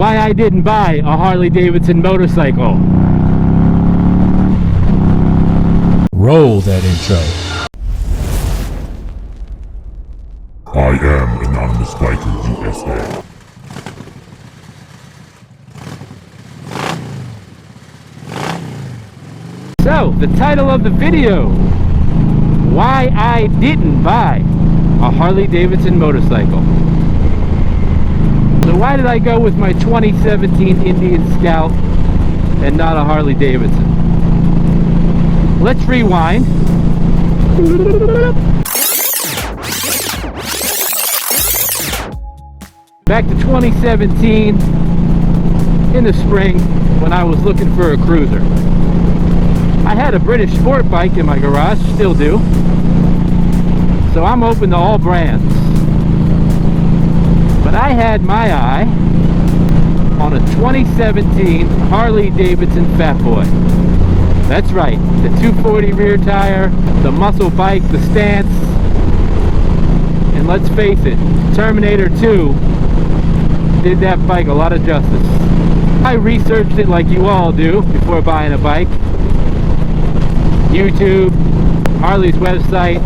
Why I didn't buy a Harley Davidson motorcycle. Roll that intro. I am Anonymous Biker USA. So, the title of the video, why I didn't buy a Harley Davidson motorcycle. So why did I go with my 2017 Indian Scout and not a Harley Davidson? Let's rewind. Back to 2017 in the spring when I was looking for a cruiser. I had a British sport bike in my garage, still do. So I'm open to all brands. But I had my eye on a 2017 Harley Davidson Fat Boy. That's right, the 240 rear tire, the muscle bike, the stance. And let's face it, Terminator 2 did that bike a lot of justice. I researched it like you all do before buying a bike. YouTube, Harley's website,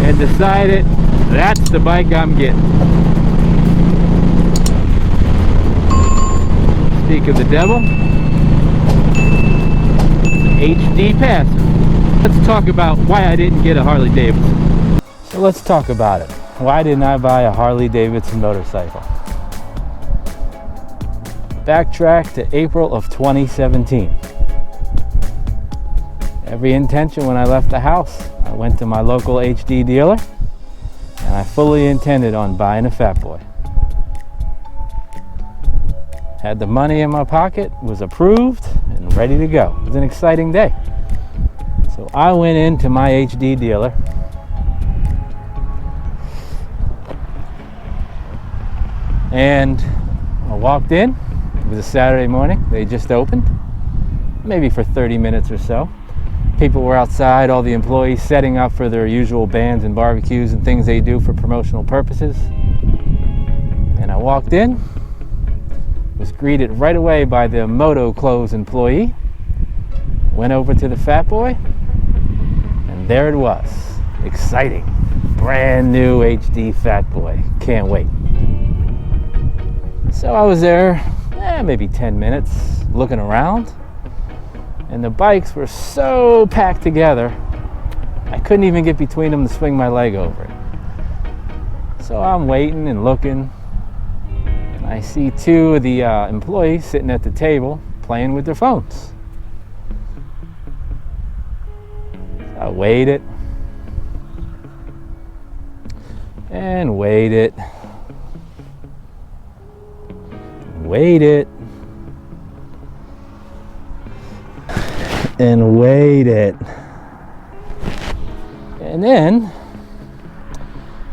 and decided that's the bike I'm getting. Speak of the devil, HD passer. Let's talk about why I didn't get a Harley Davidson. So let's talk about it. Why didn't I buy a Harley Davidson motorcycle? Backtrack to April of 2017. Every intention when I left the house, I went to my local HD dealer and I fully intended on buying a Fat Boy. Had the money in my pocket, was approved and ready to go. It was an exciting day. So I went into my HD dealer and I walked in. It was a Saturday morning. They just opened, maybe for 30 minutes or so. People were outside, all the employees setting up for their usual bands and barbecues and things they do for promotional purposes. And I walked in, was greeted right away by the Moto Clothes employee, went over to the Fat Boy, and there it was. Exciting. Brand new HD Fat Boy. Can't wait. So I was there, maybe 10 minutes, looking around. And the bikes were so packed together, I couldn't even get between them to swing my leg over it. So I'm waiting and looking. And I see two of the employees sitting at the table playing with their phones. So I waited. And waited. Waited. And waited. And then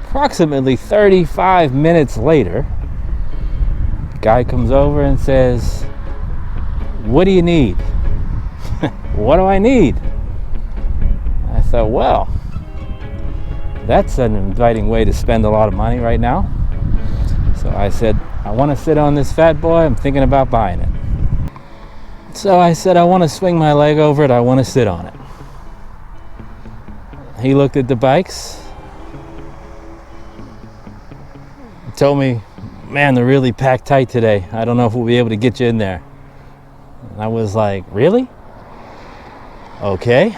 approximately 35 minutes later, guy comes over and says, "What do you need?" What do I need? I thought, well, that's an inviting way to spend a lot of money right now. So I said, I want to sit on this Fat Boy. I'm thinking about buying it. So I said, I want to swing my leg over it. I want to sit on it. He looked at the bikes. Told me, man, they're really packed tight today. I don't know if we'll be able to get you in there. And I was like, really? Okay.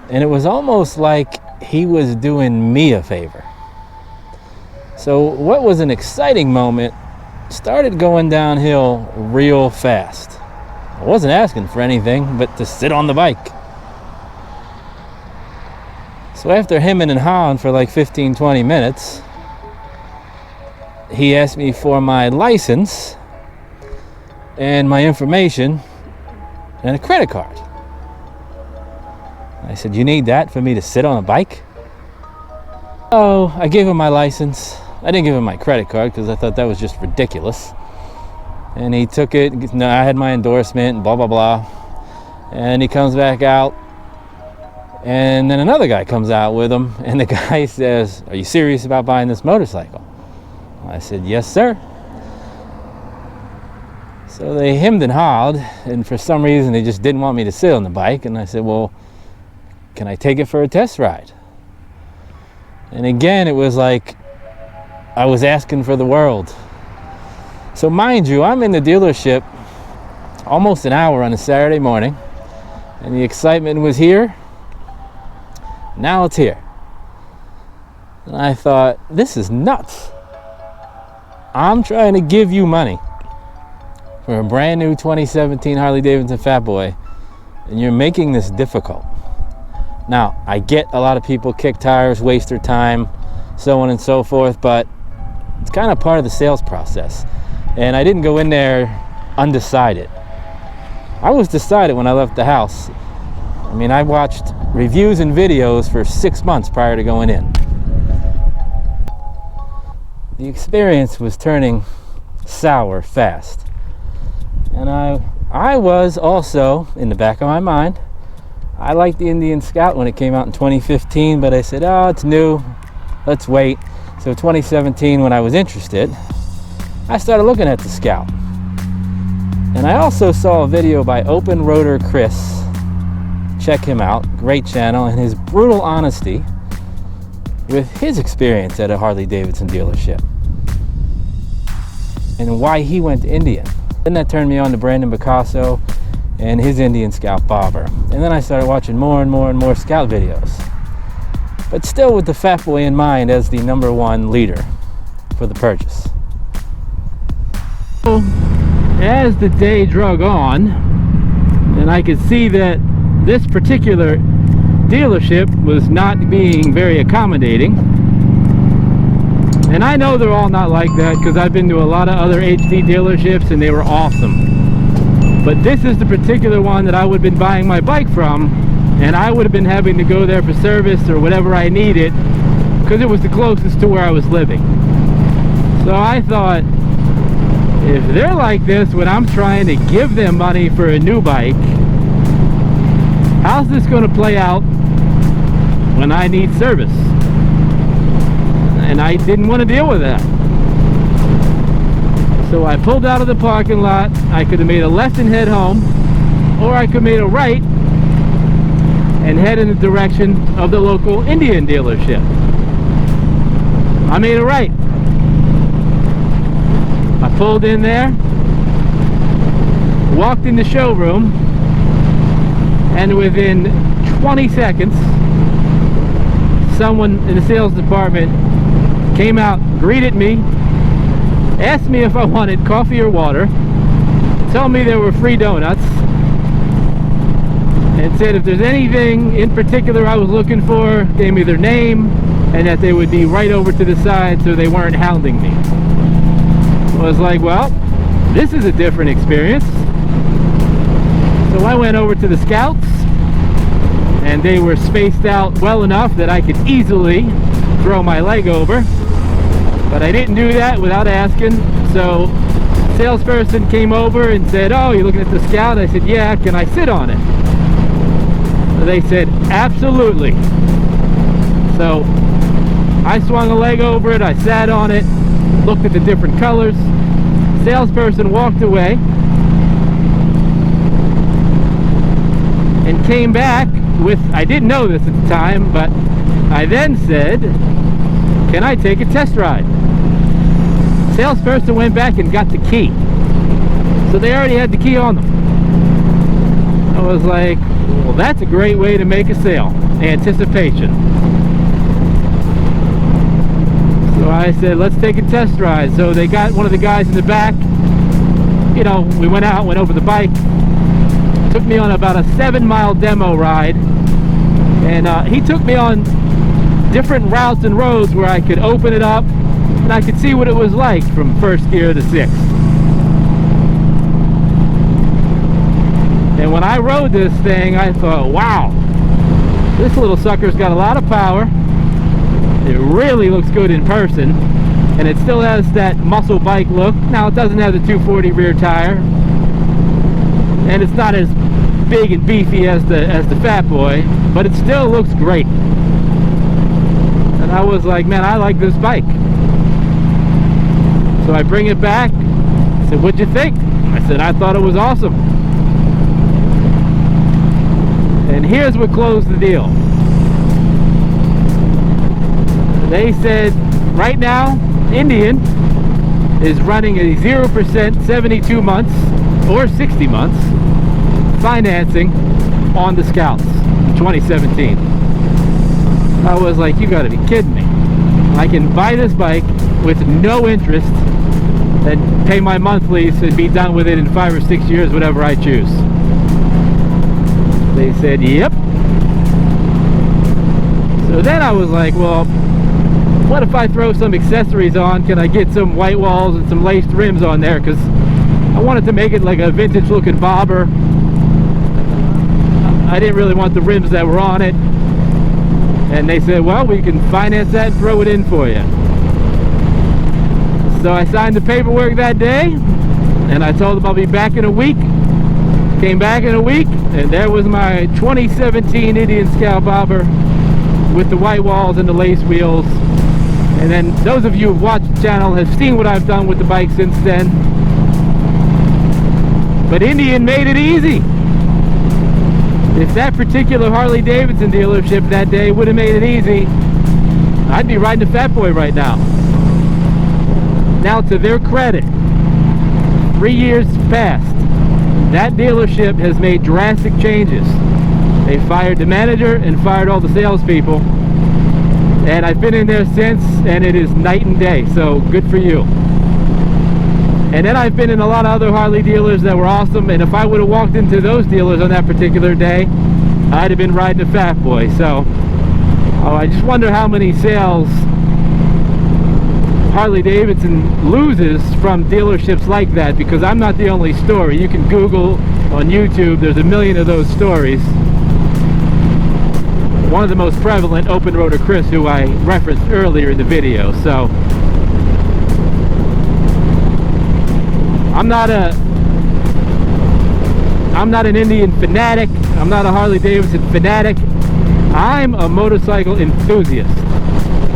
And it was almost like he was doing me a favor. So what was an exciting moment started going downhill real fast. I wasn't asking for anything but to sit on the bike. So after hemming and hawing for like 15-20 minutes, he asked me for my license and my information and a credit card. I said, you need that for me to sit on a bike? Oh, I gave him my license. I didn't give him my credit card because I thought that was just ridiculous. And he took it. No, I had my endorsement and blah, blah, blah. And he comes back out. And then another guy comes out with him. And the guy says, are you serious about buying this motorcycle? I said, yes, sir. So they hemmed and hawed, and for some reason they just didn't want me to sit on the bike. And I said, well, can I take it for a test ride? And again, it was like I was asking for the world. So mind you, I'm in the dealership almost an hour on a Saturday morning, and the excitement was here. Now it's here. And I thought, this is nuts. I'm trying to give you money for a brand new 2017 Harley Davidson Fat Boy, and you're making this difficult. Now, I get a lot of people kick tires, waste their time, so on and so forth, but it's kind of part of the sales process. And I didn't go in there undecided. I was decided when I left the house. I mean, I watched reviews and videos for 6 months prior to going in. The experience was turning sour fast. And I was also, in the back of my mind, I liked the Indian Scout when it came out in 2015, but I said, oh, it's new, let's wait. So 2017, when I was interested, I started looking at the Scout. And I also saw a video by Open Rotor Chris. Check him out, great channel, and his brutal honesty with his experience at a Harley Davidson dealership and why he went to Indian. Then that turned me on to Brandon Picasso and his Indian Scout bobber. And then I started watching more and more Scout videos, but still with the Fat Boy in mind as the #1 leader for the purchase. So, as the day drug on, and I could see that this particular dealership was not being very accommodating, and I know they're all not like that because I've been to a lot of other HD dealerships and they were awesome, but this is the particular one that I would have been buying my bike from, and I would have been having to go there for service or whatever I needed because it was the closest to where I was living. So I thought, if they're like this when I'm trying to give them money for a new bike, how's this going to play out when I need service? And I didn't want to deal with that. So I pulled out of the parking lot. I could have made a left and head home, or I could have made a right and head in the direction of the local Indian dealership. I made a right. I pulled in there, walked in the showroom, and within 20 seconds, someone in the sales department came out, greeted me, asked me if I wanted coffee or water, told me there were free donuts, and said if there's anything in particular I was looking for, gave me their name, and that they would be right over to the side so they weren't hounding me. I was like, well, this is a different experience. So I went over to the Scouts, and they were spaced out well enough that I could easily throw my leg over, but I didn't do that without asking. So salesperson came over and said, oh, you're looking at the Scout? I said, yeah, can I sit on it? So they said, absolutely. So I swung a leg over it, I sat on it, looked at the different colors. Salesperson walked away and came back with, I didn't know this at the time, but I then said, can I take a test ride? Salesperson went back and got the key. So they already had the key on them. I was like, well, that's a great way to make a sale. Anticipation. So I said, let's take a test ride. So they got one of the guys in the back. You know, we went out, went over the bike. Took me on about a 7-mile demo ride. And he took me on different routes and roads where I could open it up and I could see what it was like from first gear to sixth. And when I rode this thing, I thought, wow, this little sucker's got a lot of power. It really looks good in person, and it still has that muscle bike look. Now, it doesn't have the 240 rear tire, and it's not as big and beefy as the Fat Boy, but it still looks great. And I was like, man, I like this bike. So I bring it back. I said, what'd you think? I said, I thought it was awesome. And here's what closed the deal. They said right now Indian is running a 0% 72 months or 60 months financing on the Scouts 2017. I was like, you gotta be kidding me. I can buy this bike with no interest and pay my monthlies and be done with it in 5 or 6 years, whatever I choose. They said, yep. So then I was like, well, what if I throw some accessories on? Can I get some white walls and some laced rims on there? Because I wanted to make it like a vintage looking bobber. I didn't really want the rims that were on it. And they said, well, we can finance that and throw it in for you. So I signed the paperwork that day, and I told them I'll be back in a week. Came back in a week, and there was my 2017 Indian Scout bobber with the white walls and the lace wheels. And then those of you who've watched the channel have seen what I've done with the bike since then. But Indian made it easy. If that particular Harley Davidson dealership that day would have made it easy, I'd be riding a Fat Boy right now. Now, to their credit, 3 years passed. That dealership has made drastic changes. They fired the manager and fired all the salespeople. And I've been in there since, and it is night and day, so good for you. And then I've been in a lot of other Harley dealers that were awesome, and if I would have walked into those dealers on that particular day, I'd have been riding a Fat Boy. So I just wonder how many sales Harley Davidson loses from dealerships like that, because I'm not the only story. You can Google on YouTube, there's a million of those stories. One of the most prevalent, Open Roader Chris, who I referenced earlier in the video. So I'm not an Indian fanatic. I'm not a Harley Davidson fanatic. I'm a motorcycle enthusiast.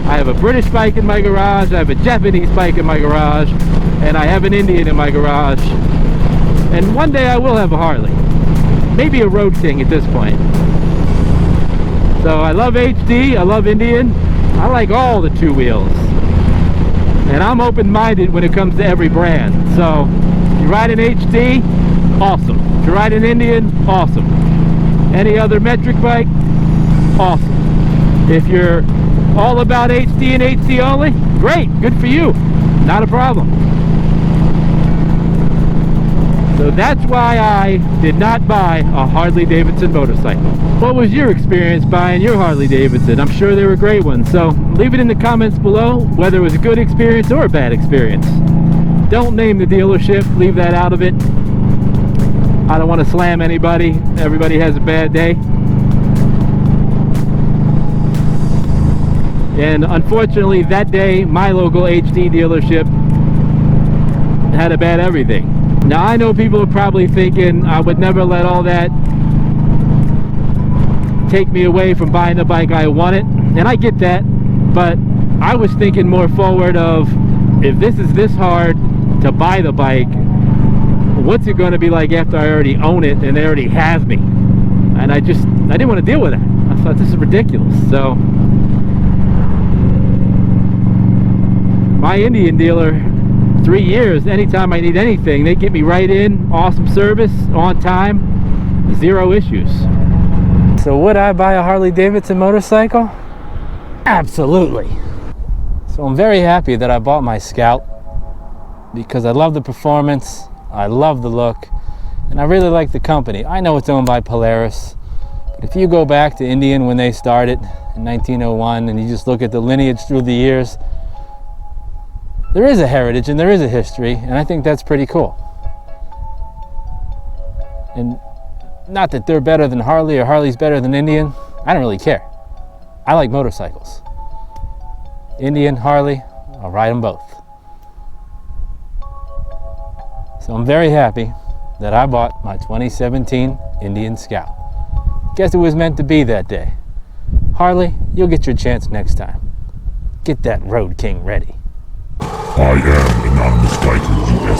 I have a British bike in my garage, I have a Japanese bike in my garage, and I have an Indian in my garage. And one day I will have a Harley. Maybe a Road King at this point. So I love HD, I love Indian, I like all the two wheels. And I'm open-minded when it comes to every brand. So if you ride an HD, awesome. If you ride an Indian, awesome. Any other metric bike, awesome. If you're all about HD and HD only, great, good for you, not a problem. So that's why I did not buy a Harley Davidson motorcycle. What was your experience buying your Harley Davidson? I'm sure they were great ones, so leave it in the comments below whether it was a good experience or a bad experience. Don't name the dealership, leave that out of it. I don't want to slam anybody, everybody has a bad day. And unfortunately that day my local HD dealership had a bad everything. Now I know people are probably thinking I would never let all that take me away from buying the bike I wanted, and I get that, but I was thinking more forward of, if this is this hard to buy the bike, what's it going to be like after I already own it and they already have me? And I didn't want to deal with that. I thought this is ridiculous. So my Indian dealer, 3 years, anytime I need anything, they get me right in, awesome service, on time, 0 issues. So would I buy a Harley Davidson motorcycle? Absolutely. So I'm very happy that I bought my Scout, because I love the performance, I love the look, and I really like the company. I know it's owned by Polaris, but if you go back to Indian when they started in 1901 and you just look at the lineage through the years, there is a heritage and there is a history, and I think that's pretty cool. And not that they're better than Harley or Harley's better than Indian, I don't really care. I like motorcycles. Indian, Harley, I'll ride them both. So I'm very happy that I bought my 2017 Indian Scout. Guess it was meant to be that day. Harley, you'll get your chance next time. Get that Road King ready. I am Anonymous Biker USA.